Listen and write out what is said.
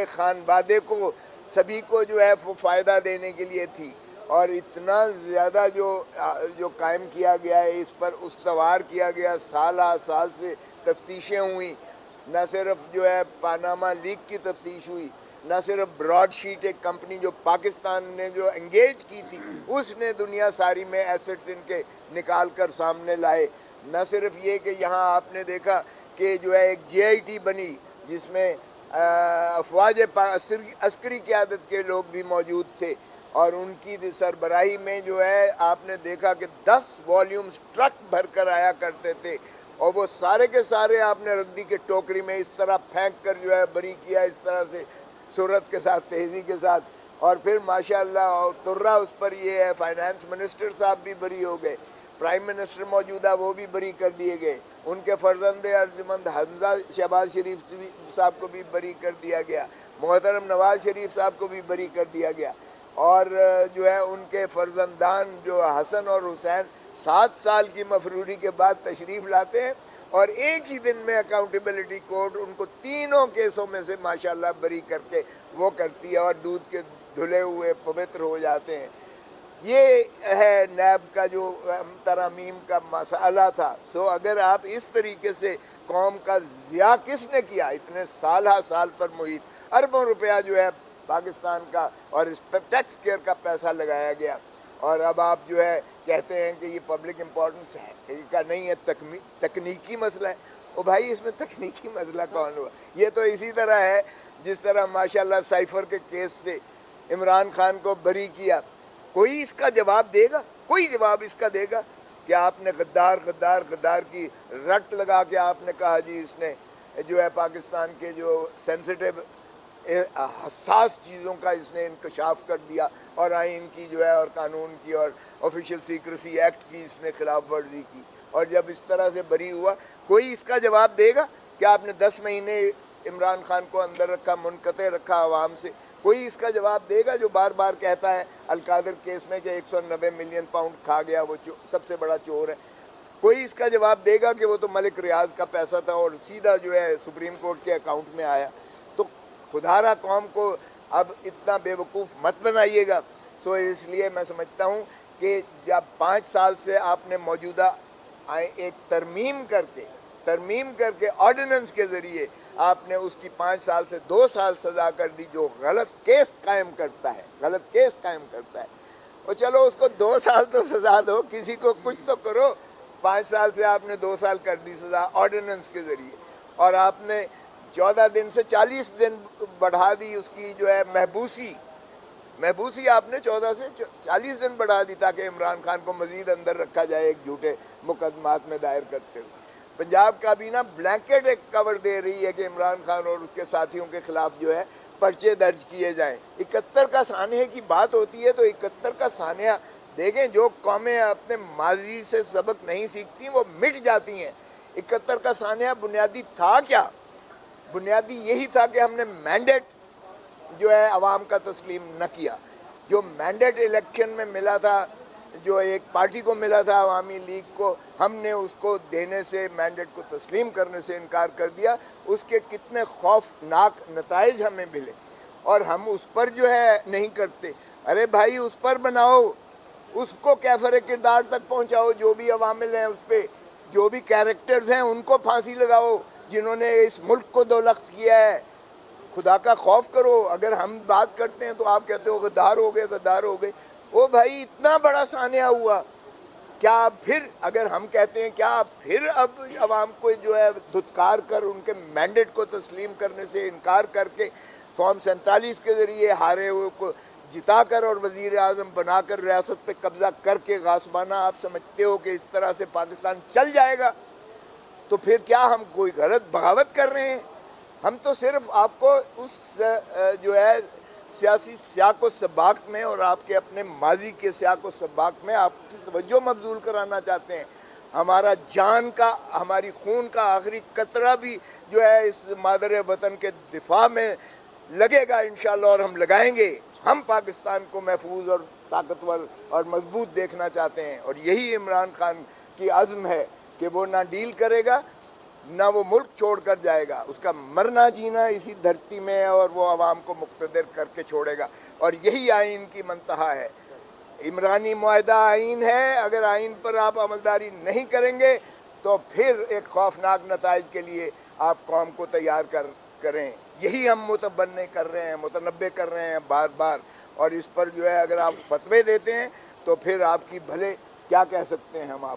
پورے خانوادے کو سبھی کو جو ہے وہ فائدہ دینے کے لیے تھی، اور اتنا زیادہ جو قائم کیا گیا ہے، اس پر استوار کیا گیا، سال سے تفتیشیں ہوئیں، نہ صرف جو ہے پاناما لیک کی تفتیش ہوئی، نہ صرف براڈ شیٹ ایک کمپنی جو پاکستان نے جو انگیج کی تھی اس نے دنیا ساری میں ایسٹس ان کے نکال کر سامنے لائے، نہ صرف یہ کہ یہاں آپ نے دیکھا کہ جو ہے ایک جے آئی ٹی بنی جس میں افواج عسکری قیادت کے لوگ بھی موجود تھے، اور ان کی سربراہی میں جو ہے آپ نے دیکھا کہ 10 والیومز ٹرک بھر کر آیا کرتے تھے، اور وہ سارے کے سارے آپ نے ردی کے ٹوکری میں اس طرح پھینک کر جو ہے بری کیا، اس طرح سے صورت کے ساتھ، تیزی کے ساتھ، اور پھر ماشاءاللہ ترا اس پر یہ ہے، فائنانس منسٹر صاحب بھی بری ہو گئے، پرائم منسٹر موجودہ وہ بھی بری کر دیے گئے، ان کے فرزند ارجمند حمزہ شہباز شریف صاحب کو بھی بری کر دیا گیا، محترم نواز شریف صاحب کو بھی بری کر دیا گیا، اور جو ہے ان کے فرزندان جو حسن اور حسین 7 سال کی مفروری کے بعد تشریف لاتے ہیں، اور ایک ہی دن میں اکاؤنٹیبلٹی کورٹ ان کو تینوں کیسوں میں سے ماشاءاللہ بری کر کے وہ کرتی ہے، اور دودھ کے دھلے ہوئے پوتر ہو جاتے ہیں۔ یہ ہے نیب کا جو ترامیم کا مسئلہ تھا۔ سو اگر آپ اس طریقے سے قوم کا ضیاع کس نے کیا، اتنے سال پر محیط اربوں روپیہ جو ہے پاکستان کا اور اس پر ٹیکس کیئر کا پیسہ لگایا گیا، اور اب آپ جو ہے کہتے ہیں کہ یہ پبلک امپورٹنس ہے کا نہیں ہے، تکنیکی مسئلہ ہے۔ او بھائی اس میں تکنیکی مسئلہ کون ہوا؟ یہ تو اسی طرح ہے جس طرح ماشاءاللہ سائفر کے کیس سے عمران خان کو بری کیا، کوئی اس کا جواب دے گا؟ کوئی جواب اس کا دے گا کہ آپ نے غدار کی رٹ لگا کے آپ نے کہا جی اس نے جو ہے پاکستان کے جو سینسیٹیو حساس چیزوں کا اس نے انکشاف کر دیا، اور آئین کی جو ہے اور قانون کی اور آفیشیل سیکریسی ایکٹ کی اس نے خلاف ورزی کی، اور جب اس طرح سے بری ہوا کوئی اس کا جواب دے گا کہ آپ نے 10 مہینے عمران خان کو اندر رکھا، منقطع رکھا عوام سے؟ کوئی اس کا جواب دے گا جو بار بار کہتا ہے القادر کیس میں کہ 190 ملین پاؤنڈ کھا گیا، وہ سب سے بڑا چور ہے؟ کوئی اس کا جواب دے گا کہ وہ تو ملک ریاض کا پیسہ تھا اور سیدھا جو ہے سپریم کورٹ کے اکاؤنٹ میں آیا؟ تو خدا را قوم کو اب اتنا بے وقوف مت بنائیے گا۔ سو اس لیے میں سمجھتا ہوں کہ جب 5 سال سے آپ نے موجودہ ایک ترمیم کر کے آرڈیننس کے ذریعے آپ نے اس کی 5 سال سے 2 سال سزا کر دی، جو غلط کیس قائم کرتا ہے، اور چلو اس کو 2 سال تو سزا دو، کسی کو کچھ تو کرو۔ 5 سال سے آپ نے 2 سال کر دی سزا آرڈیننس کے ذریعے، اور آپ نے 14 دن سے 40 دن بڑھا دی اس کی جو ہے محبوسی آپ نے 14 سے 40 دن بڑھا دی تاکہ عمران خان کو مزید اندر رکھا جائے ایک جھوٹے مقدمات میں دائر کرتے ہوئے۔ پنجاب کابینہ بلینکٹ ایک کور دے رہی ہے کہ عمران خان اور اس کے ساتھیوں کے خلاف جو ہے پرچے درج کیے جائیں۔ 71 کا سانحے کی بات ہوتی ہے تو 71 کا سانحہ دیکھیں، جو قومیں اپنے ماضی سے سبق نہیں سیکھتی وہ مٹ جاتی ہیں۔ 71 کا سانحہ بنیادی تھا کیا؟ بنیادی یہی تھا کہ ہم نے مینڈیٹ جو ہے عوام کا تسلیم نہ کیا۔ جو مینڈیٹ الیکشن میں ملا تھا، جو ایک پارٹی کو ملا تھا عوامی لیگ کو، ہم نے اس کو دینے سے، مینڈیٹ کو تسلیم کرنے سے انکار کر دیا۔ اس کے کتنے خوفناک نتائج ہمیں ملے، اور ہم اس پر جو ہے نہیں کرتے۔ ارے بھائی اس پر بناؤ، اس کو کیفر کردار تک پہنچاؤ، جو بھی عوامل ہیں اس پہ، جو بھی کیریکٹرز ہیں ان کو پھانسی لگاؤ جنہوں نے اس ملک کو دولخت کیا ہے۔ خدا کا خوف کرو۔ اگر ہم بات کرتے ہیں تو آپ کہتے ہو غدار ہو گئے۔ او بھائی اتنا بڑا سانحہ ہوا، کیا پھر اگر ہم کہتے ہیں کیا پھر اب عوام کو جو ہے دھتکار کر ان کے مینڈیٹ کو تسلیم کرنے سے انکار کر کے فارم 47 کے ذریعے ہارے ہوئے کو جتا کر اور وزیر اعظم بنا کر ریاست پہ قبضہ کر کے غاصبانہ آپ سمجھتے ہو کہ اس طرح سے پاکستان چل جائے گا؟ تو پھر کیا ہم کوئی غلط بغاوت کر رہے ہیں؟ ہم تو صرف آپ کو اس جو ہے سیاسی سیاق و سباق میں اور آپ کے اپنے ماضی کے سیاق و سباق میں آپ کی توجہ مبذول کرانا چاہتے ہیں۔ ہمارا جان کا، ہماری خون کا آخری قطرہ بھی جو ہے اس مادر وطن کے دفاع میں لگے گا انشاءاللہ، اور ہم لگائیں گے۔ ہم پاکستان کو محفوظ اور طاقتور اور مضبوط دیکھنا چاہتے ہیں، اور یہی عمران خان کی عزم ہے کہ وہ نہ ڈیل کرے گا نہ وہ ملک چھوڑ کر جائے گا، اس کا مرنا جینا اسی دھرتی میں ہے، اور وہ عوام کو مقتدر کر کے چھوڑے گا، اور یہی آئین کی منتہا ہے۔ عمرانی معاہدہ آئین ہے، اگر آئین پر آپ عملداری نہیں کریں گے تو پھر ایک خوفناک نتائج کے لیے آپ قوم کو تیار کریں۔ یہی ہم متبنع کر رہے ہیں، متنبع کر رہے ہیں بار بار، اور اس پر جو ہے اگر آپ فتوے دیتے ہیں تو پھر آپ کی بھلے کیا کہہ سکتے ہیں ہم آپ